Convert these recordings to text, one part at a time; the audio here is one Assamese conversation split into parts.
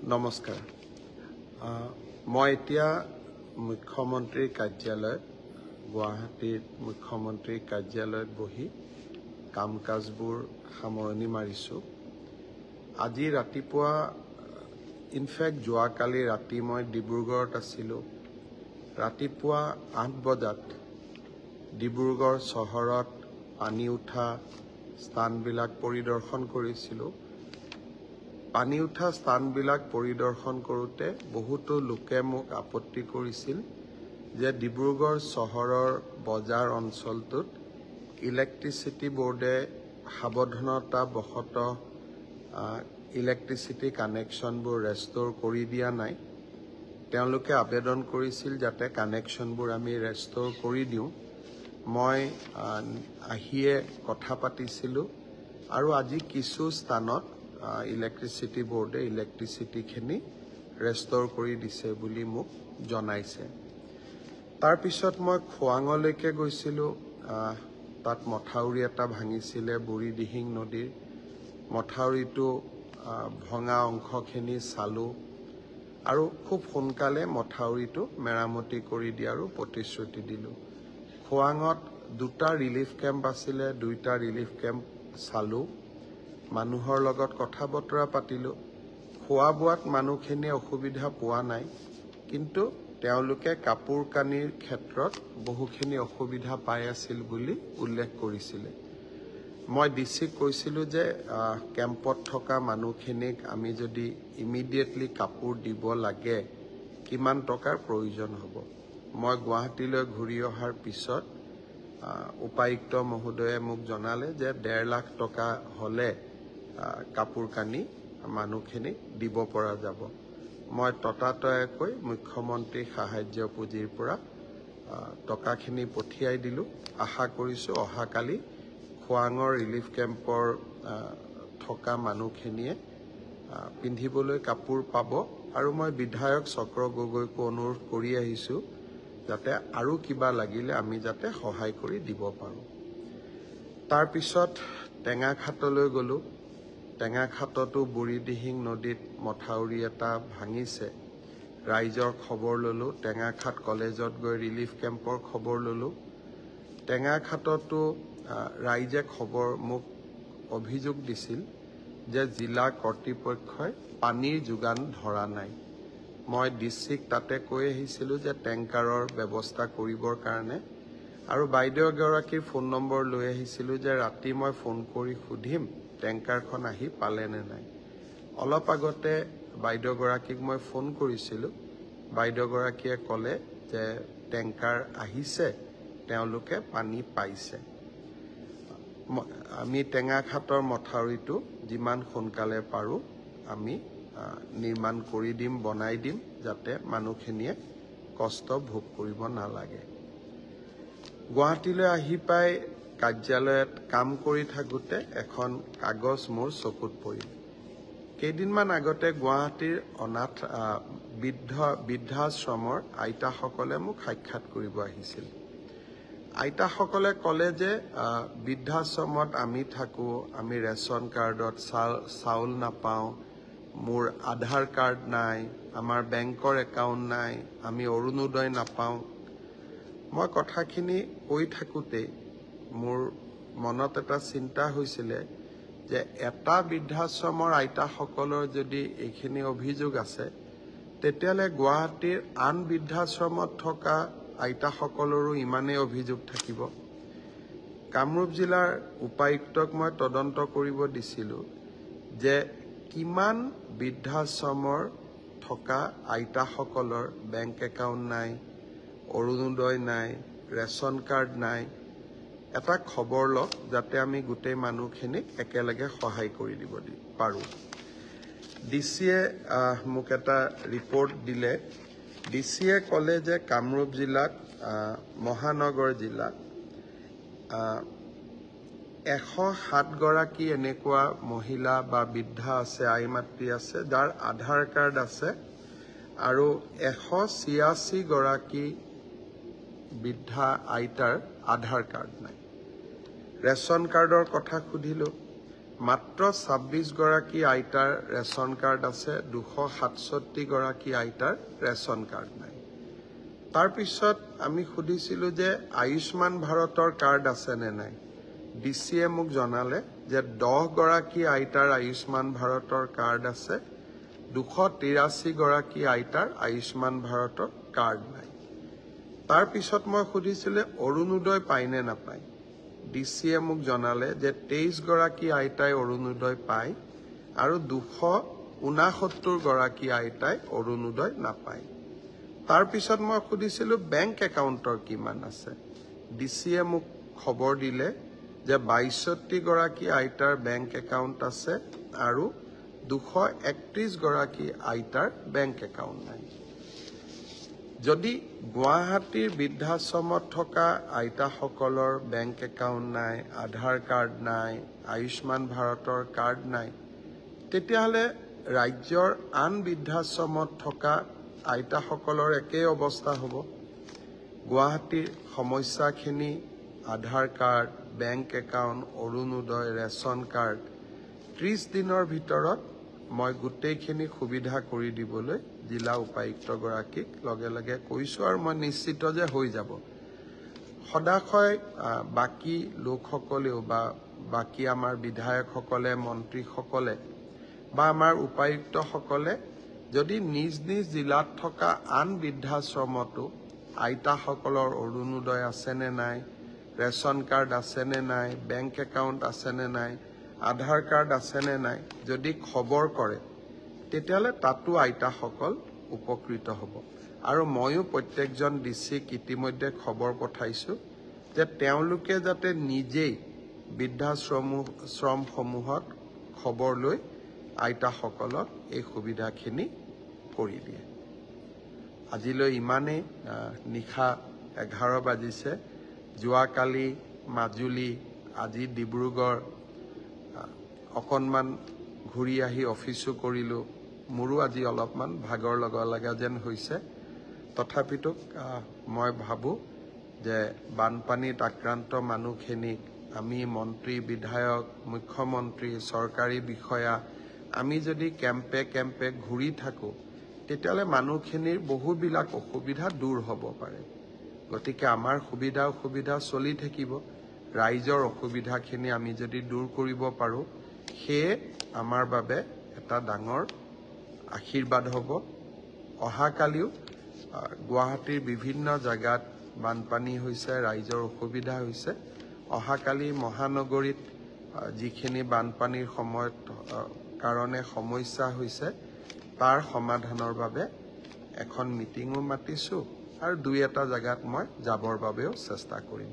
নমস্কাৰ মই এতিয়া মুখ্যমন্ত্ৰীৰ কাৰ্যালয়ত গুৱাহাটীৰ মুখ্যমন্ত্ৰীৰ কাৰ্যালয়ত বহি কাম কাজবোৰ সামৰণি মাৰিছোঁ আজি ৰাতিপুৱা ইনফেক্ট যোৱাকালি ৰাতি মই ডিব্ৰুগড়ত আছিলোঁ ৰাতিপুৱা 8 বজাত ডিব্ৰুগড় চহৰত পানী উঠা স্থানবিলাক পৰিদৰ্শন কৰিছিলোঁ পানী উঠা স্থানবিলাক পৰিদৰ্শন কৰোঁতে বহুতো লোকে মোক আপত্তি কৰিছিল যে ডিব্ৰুগড় চহৰৰ বজাৰ অঞ্চলটোত ইলেক্ট্ৰিচিটি বোৰ্ডে সাৱধানতা বশতঃ ইলেক্ট্ৰিচিটি কানেকশ্যনবোৰ ৰেষ্ট'ৰ কৰি দিয়া নাই তেওঁলোকে আবেদন কৰিছিল যাতে কানেকশ্যনবোৰ আমি ৰেষ্ট'ৰ কৰি দিওঁ মই আহিয়ে কথা পাতিছিলোঁ আৰু আজি কিছু স্থানত ইলেক্ট্ৰিচিটি বোৰ্ডে ইলেক্ট্ৰিচিটিখিনি ৰেষ্ট'ৰ কৰি দিছে বুলি মোক জনাইছে তাৰপিছত মই খোৱাঙলৈকে গৈছিলোঁ তাত মথাউৰি এটা ভাঙিছিলে বুঢ়ীদিহিং নদীৰ মথাউৰিটো ভঙা অংশখিনি চালোঁ আৰু খুব সোনকালে মথাউৰিটো মেৰামতি কৰি দিয়াৰো প্ৰতিশ্ৰুতি দিলোঁ খোৱাঙত দুটা ৰিলিফ কেম্প আছিলে দুইটা ৰিলিফ কেম্প চালোঁ মানুহৰ লগত কথা বতৰা পাতিলোঁ খোৱা বোৱাত মানুহখিনিয়ে অসুবিধা পোৱা নাই কিন্তু তেওঁলোকে কাপোৰ কানিৰ ক্ষেত্ৰত বহুখিনি অসুবিধা পাই আছিল বুলি উল্লেখ কৰিছিলে মই ডিচিক কৈছিলোঁ যে কেম্পত থকা মানুহখিনিক আমি যদি ইমিডিয়েটলি কাপোৰ দিব লাগে কিমান টকাৰ প্ৰয়োজন হ'ব মই গুৱাহাটীলৈ ঘূৰি অহাৰ পিছত উপায়ুক্ত মহোদয়ে মোক জনালে যে 1.5 লাখ টকা হ'লে কাপোৰ কানি মানুহখিনিক দিব পৰা যাব মই ততাতয়াকৈ মুখ্যমন্ত্ৰী সাহায্য পুঁজিৰ পৰা টকাখিনি পঠিয়াই দিলোঁ আশা কৰিছোঁ অহাকালি খোৱাঙৰ ৰিলিফ কেম্পৰ থকা মানুহখিনিয়ে পিন্ধিবলৈ কাপোৰ পাব আৰু মই বিধায়ক চক্ৰ গগৈকো অনুৰোধ কৰি আহিছোঁ যাতে আৰু কিবা লাগিলে আমি যাতে সহায় কৰি দিব পাৰোঁ তাৰপিছত টেঙাখাটলৈ গ'লোঁ টেঙাখাটতো বুঢ়ীদিহিং নদীত মথাউৰি এটা ভাঙিছে ৰাইজৰ খবৰ ল'লোঁ টেঙাখাট কলেজত গৈ ৰিলিফ কেম্পৰ খবৰ ল'লোঁ টেঙাখাটতো ৰাইজে মোক অভিযোগ দিছিল যে জিলা কৰ্তৃপক্ষই পানীৰ যোগান ধৰা নাই মই ডিচিক তাতে কৈ আহিছিলোঁ যে টেংকাৰৰ ব্যৱস্থা কৰিবৰ কাৰণে আৰু বাইদেউ এগৰাকীৰ ফোন নম্বৰ লৈ আহিছিলোঁ যে ৰাতি মই ফোন কৰি সুধিম টেংকাৰখন আহি পালে নে নাই অলপ আগতে বাইদেউগৰাকীক মই ফোন কৰিছিলোঁ বাইদেউগৰাকীয়ে ক'লে যে টেংকাৰ আহিছে তেওঁলোকে পানী পাইছে আমি টেঙাখাটৰ মথাউৰিটো যিমান সোনকালে পাৰোঁ আমি নিৰ্মাণ কৰি দিম বনাই দিম যাতে মানুহখিনিয়ে কষ্ট ভোগ কৰিব নালাগে গুৱাহাটীলৈ আহি পাই কাৰ্যালয়ত কাম কৰি থাকোঁতে এখন কাগজ মোৰ চকুত পৰিল কেইদিনমান আগতে গুৱাহাটীৰ অনাথ বৃদ্ধাশ্ৰমৰ আইতাসকলে মোক সাক্ষাৎ কৰিব আহিছিল আইতাসকলে ক'লে যে বৃদ্ধাশ্ৰমত আমি থাকোঁ আমি ৰেচন কাৰ্ডত চাউল নাপাওঁ মোৰ আধাৰ কাৰ্ড নাই আমাৰ বেংকৰ একাউণ্ট নাই আমি অৰুণোদয় নাপাওঁ মই কথাখিনি কৈ থাকোঁতে মোৰ মনত এটা চিন্তা হৈছিলে যে এটা বৃদ্ধাশ্ৰমৰ আইতাসকলৰ যদি এইখিনি অভিযোগ আছে তেতিয়াহ'লে গুৱাহাটীৰ আন বৃদ্ধাশ্ৰমত থকা আইতাসকলৰো ইমানেই অভিযোগ থাকিব কামৰূপ জিলাৰ উপায়ুক্তক মই তদন্ত কৰিব দিছিলোঁ যে কিমান বৃদ্ধাশ্ৰমৰ থকা আইতাসকলৰ বেংক একাউণ্ট নাই অৰুণোদয় নাই ৰেচন কাৰ্ড নাই এটা খবৰ লওক যাতে আমি গোটেই মানুহখিনিক একেলগে সহায় কৰি দিব পাৰোঁ ডিচিয়ে মোক এটা ৰিপৰ্ট দিলে ডিচিয়ে ক'লে যে কামৰূপ জিলাত মহানগৰ জিলাত 107 গৰাকী এনেকুৱা মহিলা বা বৃদ্ধা আছে আই মাতৃ আছে যাৰ আধাৰ কাৰ্ড আছে আৰু 186 গৰাকী বৃদ্ধা আইতাৰ আধাৰ কাৰ্ড নাই ৰেচন কাৰ্ডৰ কথা সুধিলোঁ মাত্ৰ 26 গৰাকী আইতাৰ ৰেচন কাৰ্ড আছে, 267 গৰাকী আইতাৰ ৰেচন কাৰ্ড নাই। তাৰ পিছত আমি সুধিছিলোঁ যে আয়ুষ্মান ভাৰতৰ কাৰ্ড আছে নে নাই। ডিচিয়ে মোক জনালে যে 10 গৰাকী আইতাৰ আয়ুষ্মান ভাৰতৰ কাৰ্ড আছে, 283 গৰাকী আইতাৰ আয়ুষ্মান ভাৰতৰ কাৰ্ড নাই। তাৰ পিছত মই সুধিছিলোঁ অৰুণোদয় পায় নে নাপায়। ডিচিয়ে মোক জনালে যে 23 গৰাকী আইতাই অৰুণোদয় পায় আৰু 269 গৰাকী আইতাই অৰুণোদয় নাপায়। তাৰ পিছত মই সুধিছিলোঁ বেংক একাউণ্টৰ কিমান আছে। ডিচিয়ে মোক খবৰ দিলে যে 62 গৰাকী আইতাৰ বেংক একাউণ্ট আছে আৰু 231 গৰাকী আইতাৰ বেংক একাউণ্ট নাই। যদি গুৱাহাটীৰ বৃদ্ধাশ্ৰমত থকা আইতাসকলৰ বেংক একাউণ্ট নাই, আধাৰ কাৰ্ড নাই, আয়ুষ্মান ভাৰতৰ কাৰ্ড নাই, তেতিয়াহ'লে ৰাজ্যৰ আন বৃদ্ধাশ্ৰমত থকা আইতাসকলৰ একেই অৱস্থা হ'ব। গুৱাহাটীৰ সমস্যাখিনি Aadhaar card, bank account, Orunodoi, ration card 30 দিনৰ ভিতৰত মই গোটেইখিনি সুবিধা কৰি দিবলৈ জিলা উপায়ুক্তগৰাকীক লগে লগে কৈছোঁ আৰু মই নিশ্চিত যে হৈ যাব। সদাশয় বাকী লোকসকলেও বা বাকী আমাৰ বিধায়কসকলে, মন্ত্ৰীসকলে বা আমাৰ উপায়ুক্তসকলে যদি নিজ নিজ জিলাত থকা আন বৃদ্ধাশ্ৰমতো আইতাসকলৰ অৰুণোদয় আছেনে নাই, ৰেচন কাৰ্ড আছেনে নাই, বেংক একাউণ্ট আছেনে নাই, আধাৰ কাৰ্ড আছেনে নাই যদি খবৰ কৰে, তেতিয়াহ'লে তাতো আইতাসকল উপকৃত হ'ব। আৰু ময়ো প্ৰত্যেকজন ডিচিক ইতিমধ্যে খবৰ পঠাইছোঁ যে তেওঁলোকে যাতে নিজেই বৃদ্ধাশ্ৰমসমূহত খবৰ লৈ আইতাসকলক এই সুবিধাখিনি কৰি দিয়ে। আজিলৈ ইমানেই। নিশা 11 বাজিছে। যোৱাকালি মাজুলী, আজি ডিব্ৰুগড় অকণমান ঘূৰি আহি অফিচো কৰিলোঁ। মোৰো আজি অলপমান ভাগৰ লগা যেন হৈছে। তথাপিতো মই ভাবোঁ যে বানপানীত আক্ৰান্ত মানুহখিনিক আমি মন্ত্ৰী, বিধায়ক, মুখ্যমন্ত্ৰী, চৰকাৰী বিষয়া আমি যদি কেম্পে কেম্পে ঘূৰি থাকোঁ, তেতিয়াহ'লে মানুহখিনিৰ বহুবিলাক অসুবিধা দূৰ হ'ব পাৰে। গতিকে আমাৰ অসুবিধা চলি থাকিব। ৰাইজৰ অসুবিধাখিনি আমি যদি দূৰ কৰিব পাৰোঁ, সেয়ে আমাৰ বাবে এটা ডাঙৰ আশীৰ্বাদ হ'ব। অহাকালিও গুৱাহাটীৰ বিভিন্ন জেগাত বানপানী হৈছে, ৰাইজৰ অসুবিধা হৈছে। অহাকালি মহানগৰীত যিখিনি বানপানীৰ সময়ত কাৰণে সমস্যা হৈছে, তাৰ সমাধানৰ বাবে এখন মিটিঙো মাতিছোঁ আৰু 2-এটা জেগাত মই যাবৰ বাবেও চেষ্টা কৰিম।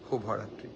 শুভৰাত্ৰি।